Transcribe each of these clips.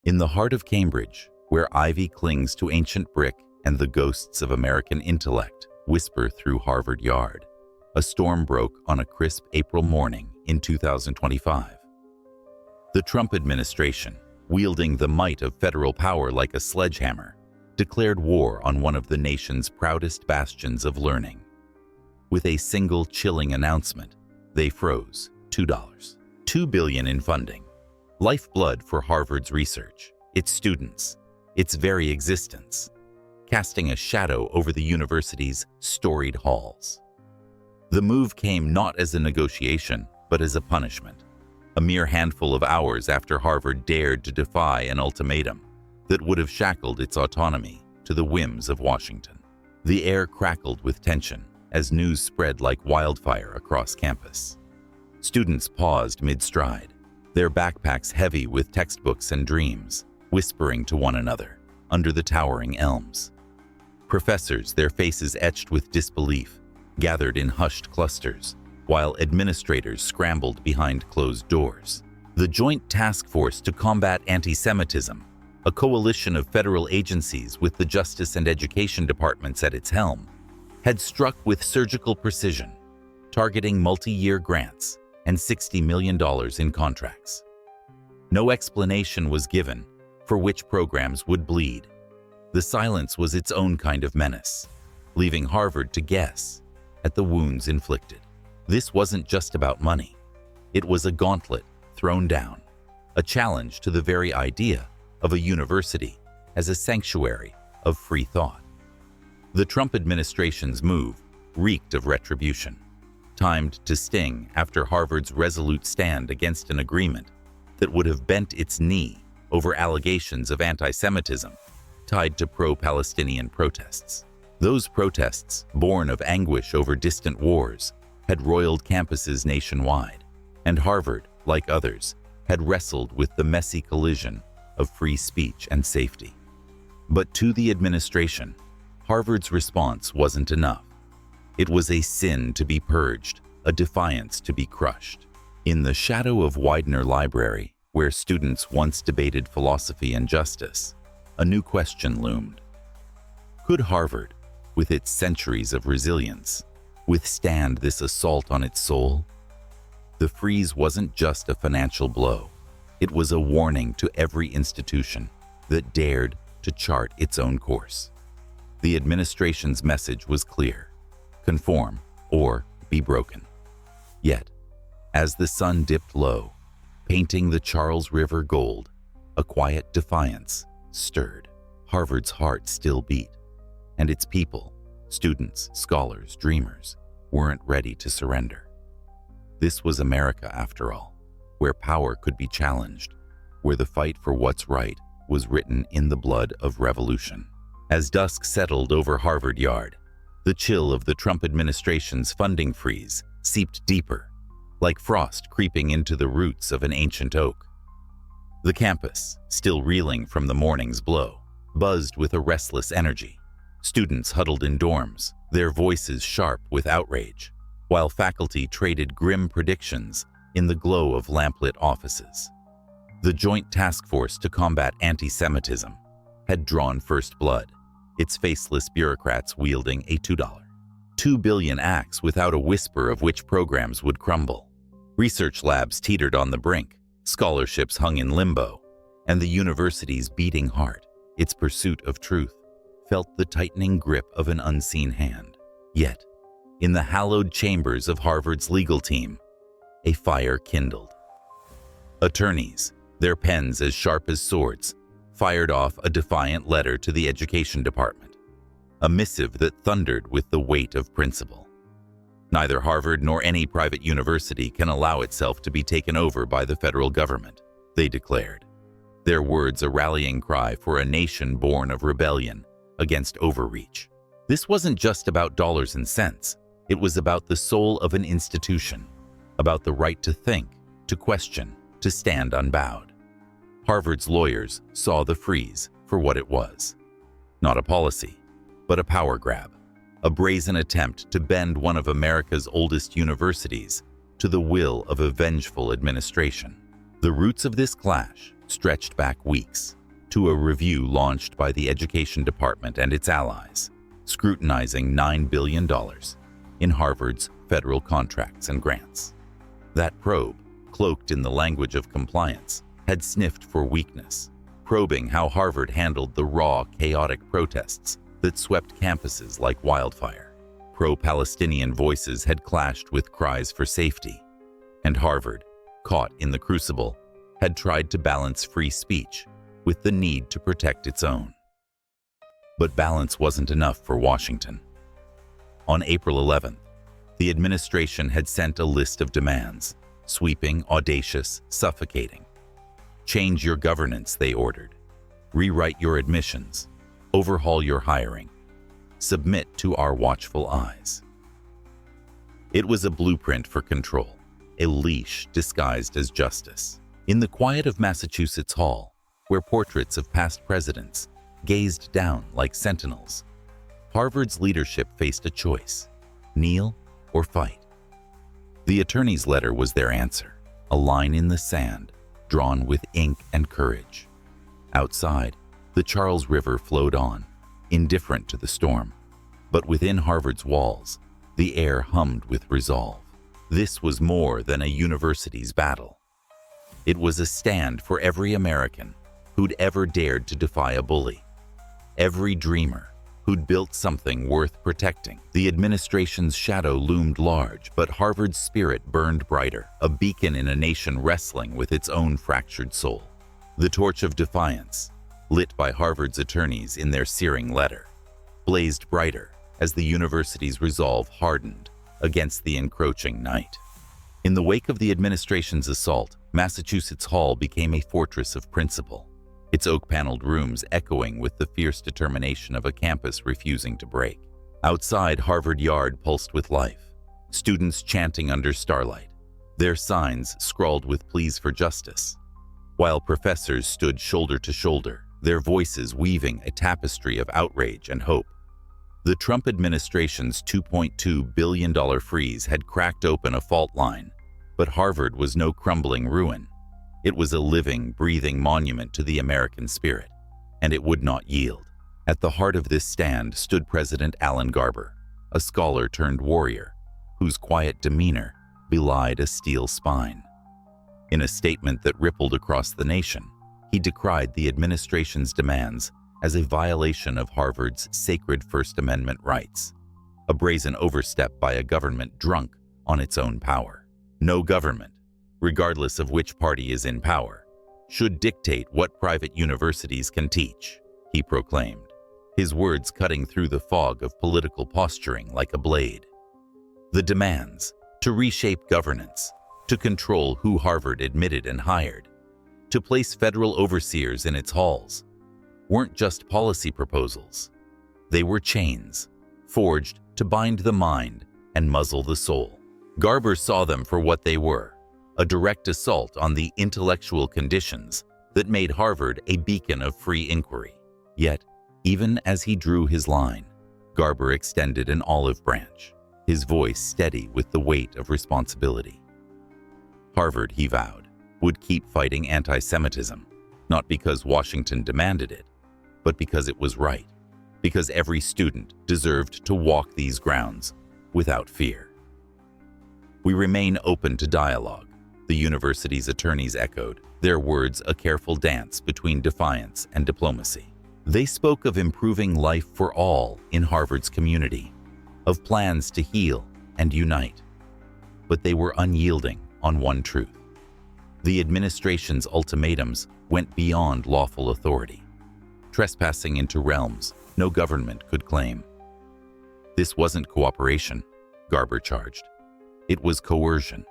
In the heart of Cambridge, where ivy clings to ancient brick and the ghosts of American intellect whisper through Harvard Yard, a storm broke on a crisp April morning in 2025. The Trump administration, wielding the might of federal power like a sledgehammer, declared war on one of the nation's proudest bastions of learning. With a single chilling announcement, they froze $2 billion in funding, lifeblood for Harvard's research, its students, its very existence, casting a shadow over the university's storied halls. The move came not as a negotiation, but as a punishment, a mere handful of hours after Harvard dared to defy an ultimatum that would have shackled its autonomy to the whims of Washington. The air crackled with tension as news spread like wildfire across campus. Students paused mid-stride, their backpacks heavy with textbooks and dreams, whispering to one another under the towering elms. Professors, their faces etched with disbelief, gathered in hushed clusters, while administrators scrambled behind closed doors. The Joint Task Force to Combat Anti-Semitism, a coalition of federal agencies with the Justice and Education departments at its helm, had struck with surgical precision, targeting multi-year grants and $60 million in contracts. No explanation was given for which programs would bleed. The silence was its own kind of menace, leaving Harvard to guess at the wounds inflicted. This wasn't just about money. It was a gauntlet thrown down, a challenge to the very idea of a university as a sanctuary of free thought. The Trump administration's move reeked of retribution, timed to sting after Harvard's resolute stand against an agreement that would have bent its knee over allegations of anti-Semitism tied to pro-Palestinian protests. Those protests, born of anguish over distant wars, had roiled campuses nationwide, and Harvard, like others, had wrestled with the messy collision of free speech and safety. But to the administration, Harvard's response wasn't enough. It was a sin to be purged, a defiance to be crushed. In the shadow of Widener Library, where students once debated philosophy and justice, a new question loomed. Could Harvard, with its centuries of resilience, withstand this assault on its soul? The freeze wasn't just a financial blow. It was a warning to every institution that dared to chart its own course. The administration's message was clear: conform or be broken. Yet, as the sun dipped low, painting the Charles River gold, a quiet defiance stirred. Harvard's heart still beat, and its people, students, scholars, dreamers, weren't ready to surrender. This was America, after all, where power could be challenged, where the fight for what's right was written in the blood of revolution. As dusk settled over Harvard Yard, the chill of the Trump administration's funding freeze seeped deeper, like frost creeping into the roots of an ancient oak. The campus, still reeling from the morning's blow, buzzed with a restless energy. Students huddled in dorms, their voices sharp with outrage, while faculty traded grim predictions in the glow of lamplit offices. The Joint Task Force to Combat Anti-Semitism had drawn first blood, its faceless bureaucrats wielding a $2 billion axe without a whisper of which programs would crumble. Research labs teetered on the brink, scholarships hung in limbo, and the university's beating heart, its pursuit of truth, felt the tightening grip of an unseen hand. Yet, in the hallowed chambers of Harvard's legal team, a fire kindled. Attorneys, their pens as sharp as swords, fired off a defiant letter to the education department, a missive that thundered with the weight of principle. Neither Harvard nor any private university can allow itself to be taken over by the federal government, they declared, their words a rallying cry for a nation born of rebellion against overreach. This wasn't just about dollars and cents. It was about the soul of an institution, about the right to think, to question, to stand unbowed. Harvard's lawyers saw the freeze for what it was. Not a policy, but a power grab, a brazen attempt to bend one of America's oldest universities to the will of a vengeful administration. The roots of this clash stretched back weeks to a review launched by the Education Department and its allies, scrutinizing $9 billion in Harvard's federal contracts and grants. That probe, cloaked in the language of compliance, had sniffed for weakness, probing how Harvard handled the raw, chaotic protests that swept campuses like wildfire. Pro-Palestinian voices had clashed with cries for safety, and Harvard, caught in the crucible, had tried to balance free speech with the need to protect its own. But balance wasn't enough for Washington. On April 11th, the administration had sent a list of demands, sweeping, audacious, suffocating. Change your governance, they ordered. Rewrite your admissions. Overhaul your hiring. Submit to our watchful eyes. It was a blueprint for control, a leash disguised as justice. In the quiet of Massachusetts Hall, where portraits of past presidents gazed down like sentinels, Harvard's leadership faced a choice: kneel or fight. The attorney's letter was their answer, a line in the sand, drawn with ink and courage. Outside, the Charles River flowed on, indifferent to the storm. But within Harvard's walls, the air hummed with resolve. This was more than a university's battle. It was a stand for every American who'd ever dared to defy a bully, every dreamer who'd built something worth protecting. The administration's shadow loomed large, but Harvard's spirit burned brighter, a beacon in a nation wrestling with its own fractured soul. The torch of defiance, lit by Harvard's attorneys in their searing letter, blazed brighter as the university's resolve hardened against the encroaching night. In the wake of the administration's assault, Massachusetts Hall became a fortress of principle, its oak-paneled rooms echoing with the fierce determination of a campus refusing to break. Outside, Harvard Yard pulsed with life, students chanting under starlight, their signs scrawled with pleas for justice, while professors stood shoulder to shoulder, their voices weaving a tapestry of outrage and hope. The Trump administration's $2.2 billion freeze had cracked open a fault line, but Harvard was no crumbling ruin. It was a living, breathing monument to the American spirit, and it would not yield. At the heart of this stand stood President Alan Garber, a scholar turned warrior, whose quiet demeanor belied a steel spine. In a statement that rippled across the nation, he decried the administration's demands as a violation of Harvard's sacred First Amendment rights, a brazen overstep by a government drunk on its own power. No government, regardless of which party is in power, should dictate what private universities can teach, he proclaimed, his words cutting through the fog of political posturing like a blade. The demands to reshape governance, to control who Harvard admitted and hired, to place federal overseers in its halls, weren't just policy proposals. They were chains, forged to bind the mind and muzzle the soul. Garber saw them for what they were, a direct assault on the intellectual conditions that made Harvard a beacon of free inquiry. Yet, even as he drew his line, Garber extended an olive branch, his voice steady with the weight of responsibility. Harvard, he vowed, would keep fighting anti-Semitism, not because Washington demanded it, but because it was right, because every student deserved to walk these grounds without fear. We remain open to dialogue, the university's attorneys echoed, their words a careful dance between defiance and diplomacy. They spoke of improving life for all in Harvard's community, of plans to heal and unite. But they were unyielding on one truth. The administration's ultimatums went beyond lawful authority, trespassing into realms no government could claim. This wasn't cooperation, Garber charged. It was coercion,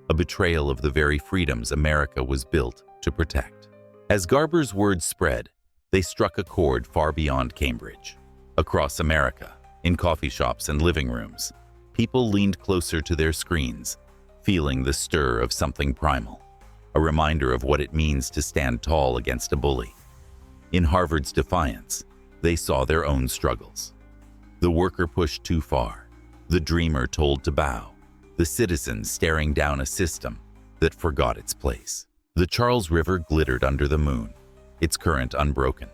a betrayal of the very freedoms America was built to protect. As Garber's words spread, they struck a chord far beyond Cambridge. Across America, in coffee shops and living rooms, people leaned closer to their screens, feeling the stir of something primal, a reminder of what it means to stand tall against a bully. In Harvard's defiance, they saw their own struggles. The worker pushed too far, the dreamer told to bow, the citizen staring down a system that forgot its place. The Charles River glittered under the moon, its current unbroken,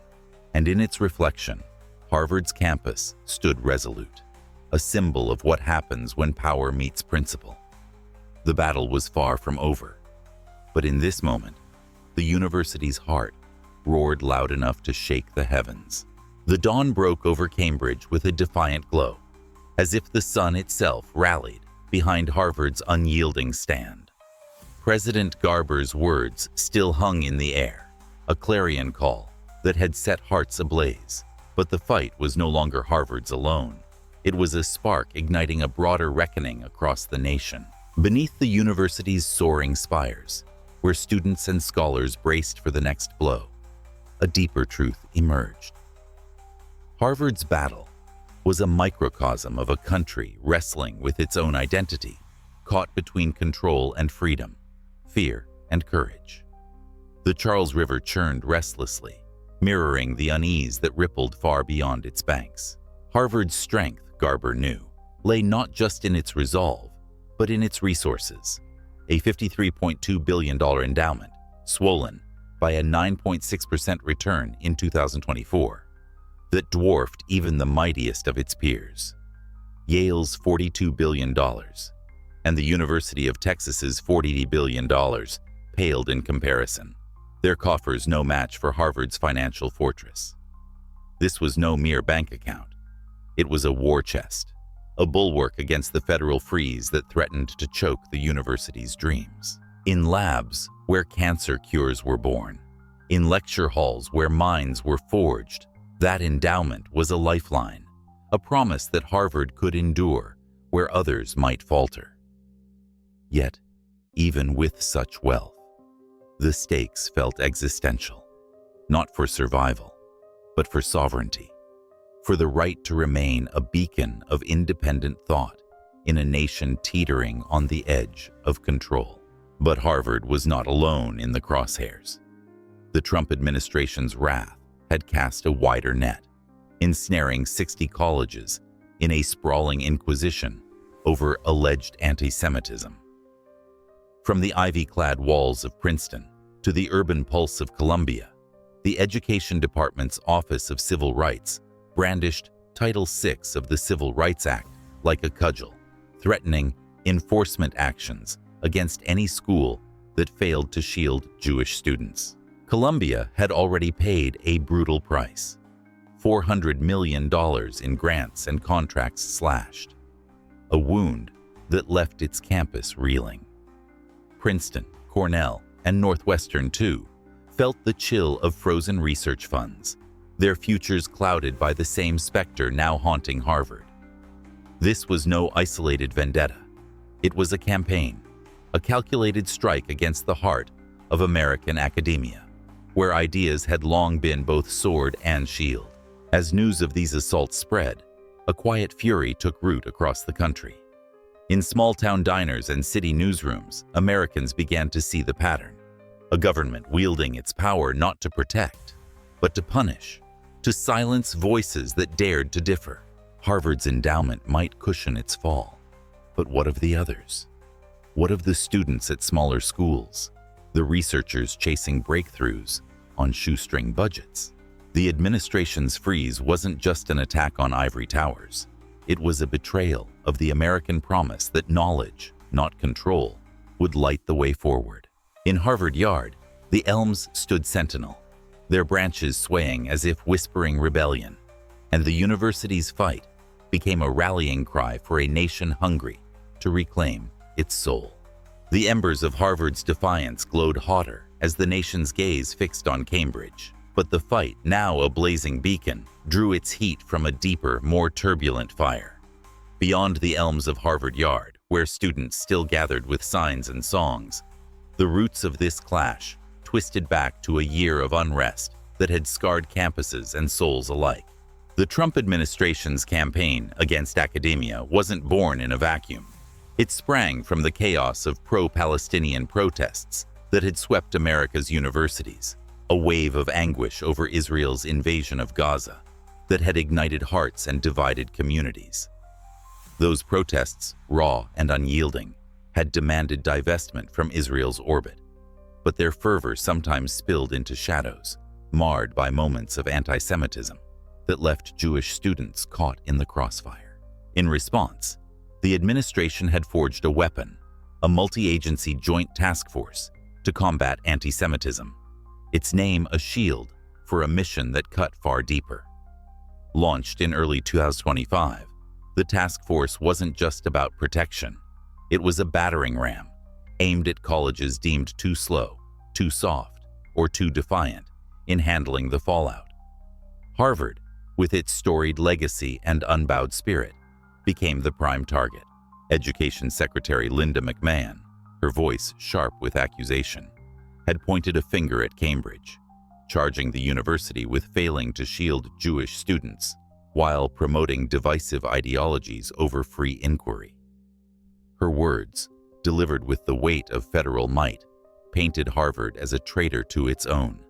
and in its reflection, Harvard's campus stood resolute, a symbol of what happens when power meets principle. The battle was far from over, but in this moment, the university's heart roared loud enough to shake the heavens. The dawn broke over Cambridge with a defiant glow, as if the sun itself rallied behind Harvard's unyielding stand. President Garber's words still hung in the air, a clarion call that had set hearts ablaze. But the fight was no longer Harvard's alone. It was a spark igniting a broader reckoning across the nation. Beneath the university's soaring spires, where students and scholars braced for the next blow, a deeper truth emerged. Harvard's battle was a microcosm of a country wrestling with its own identity, caught between control and freedom, fear and courage. The Charles River churned restlessly, mirroring the unease that rippled far beyond its banks. Harvard's strength, Garber knew, lay not just in its resolve, but in its resources. A $53.2 billion endowment, swollen by a 9.6% return in 2024, that dwarfed even the mightiest of its peers. Yale's $42 billion and the University of Texas's $40 billion paled in comparison, their coffers no match for Harvard's financial fortress. This was no mere bank account. It was a war chest, a bulwark against the federal freeze that threatened to choke the university's dreams. In labs where cancer cures were born, in lecture halls where minds were forged, that endowment was a lifeline, a promise that Harvard could endure where others might falter. Yet, even with such wealth, the stakes felt existential, not for survival, but for sovereignty, for the right to remain a beacon of independent thought in a nation teetering on the edge of control. But Harvard was not alone in the crosshairs. The Trump administration's wrath had cast a wider net, ensnaring 60 colleges in a sprawling inquisition over alleged anti-Semitism. From the ivy-clad walls of Princeton to the urban pulse of Columbia, the Education Department's Office of Civil Rights brandished Title VI of the Civil Rights Act like a cudgel, threatening enforcement actions against any school that failed to shield Jewish students. Columbia had already paid a brutal price: $400 million in grants and contracts slashed, a wound that left its campus reeling. Princeton, Cornell, and Northwestern, too, felt the chill of frozen research funds, their futures clouded by the same specter now haunting Harvard. This was no isolated vendetta. It was a campaign, a calculated strike against the heart of American academia, where ideas had long been both sword and shield. As news of these assaults spread, a quiet fury took root across the country. In small-town diners and city newsrooms, Americans began to see the pattern: a government wielding its power not to protect, but to punish, to silence voices that dared to differ. Harvard's endowment might cushion its fall, but what of the others? What of the students at smaller schools, the researchers chasing breakthroughs on shoestring budgets? The administration's freeze wasn't just an attack on ivory towers. It was a betrayal of the American promise that knowledge, not control, would light the way forward. In Harvard Yard, the elms stood sentinel, their branches swaying as if whispering rebellion, and the university's fight became a rallying cry for a nation hungry to reclaim its soul. The embers of Harvard's defiance glowed hotter as the nation's gaze fixed on Cambridge. But the fight, now a blazing beacon, drew its heat from a deeper, more turbulent fire. Beyond the elms of Harvard Yard, where students still gathered with signs and songs, the roots of this clash twisted back to a year of unrest that had scarred campuses and souls alike. The Trump administration's campaign against academia wasn't born in a vacuum. It sprang from the chaos of pro-Palestinian protests that had swept America's universities, a wave of anguish over Israel's invasion of Gaza that had ignited hearts and divided communities. Those protests, raw and unyielding, had demanded divestment from Israel's orbit. but their fervor sometimes spilled into shadows, marred by moments of anti-Semitism that left Jewish students caught in the crossfire. In response, the administration had forged a weapon, a multi-agency joint task force to combat anti-Semitism, its name a shield for a mission that cut far deeper. Launched in early 2025, the task force wasn't just about protection. It was a battering ram aimed at colleges deemed too slow, too soft, or too defiant in handling the fallout. Harvard, with its storied legacy and unbowed spirit, became the prime target. Education Secretary Linda McMahon, her voice sharp with accusation, had pointed a finger at Cambridge, charging the university with failing to shield Jewish students while promoting divisive ideologies over free inquiry. Her words, delivered with the weight of federal might, painted Harvard as a traitor to its own,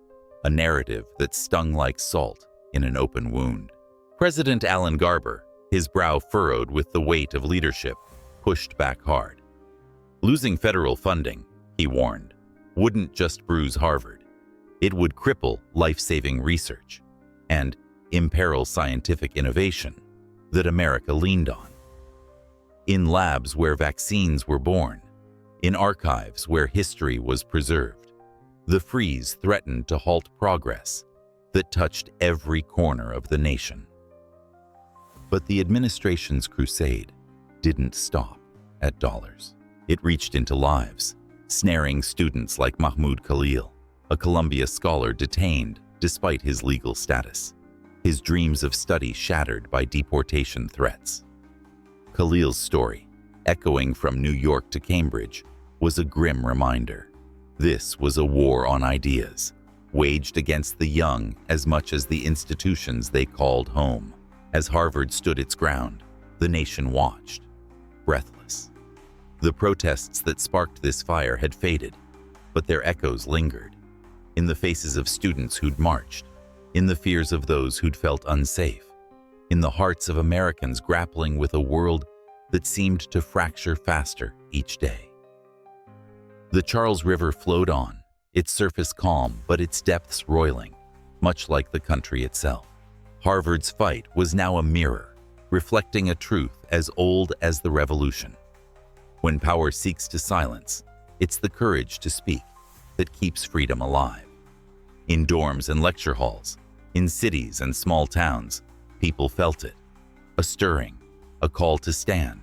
a narrative that stung like salt in an open wound. President Alan Garber, his brow furrowed with the weight of leadership, pushed back hard. Losing federal funding, he warned, wouldn't just bruise Harvard. It would cripple life-saving research and imperil scientific innovation that America leaned on. In labs where vaccines were born, in archives where history was preserved, the freeze threatened to halt progress that touched every corner of the nation. But the administration's crusade didn't stop at dollars. It reached into lives, snaring students like Mahmoud Khalil, a Columbia scholar detained despite his legal status, his dreams of study shattered by deportation threats. Khalil's story, echoing from New York to Cambridge, was a grim reminder. This was a war on ideas, waged against the young as much as the institutions they called home. As Harvard stood its ground, the nation watched, breathless. The protests that sparked this fire had faded, but their echoes lingered, in the faces of students who'd marched, in the fears of those who'd felt unsafe, in the hearts of Americans grappling with a world that seemed to fracture faster each day. The Charles River flowed on, its surface calm but its depths roiling, much like the country itself. Harvard's fight was now a mirror, reflecting a truth as old as the revolution. When power seeks to silence, it's the courage to speak that keeps freedom alive. In dorms and lecture halls, in cities and small towns, people felt it. A stirring, a call to stand,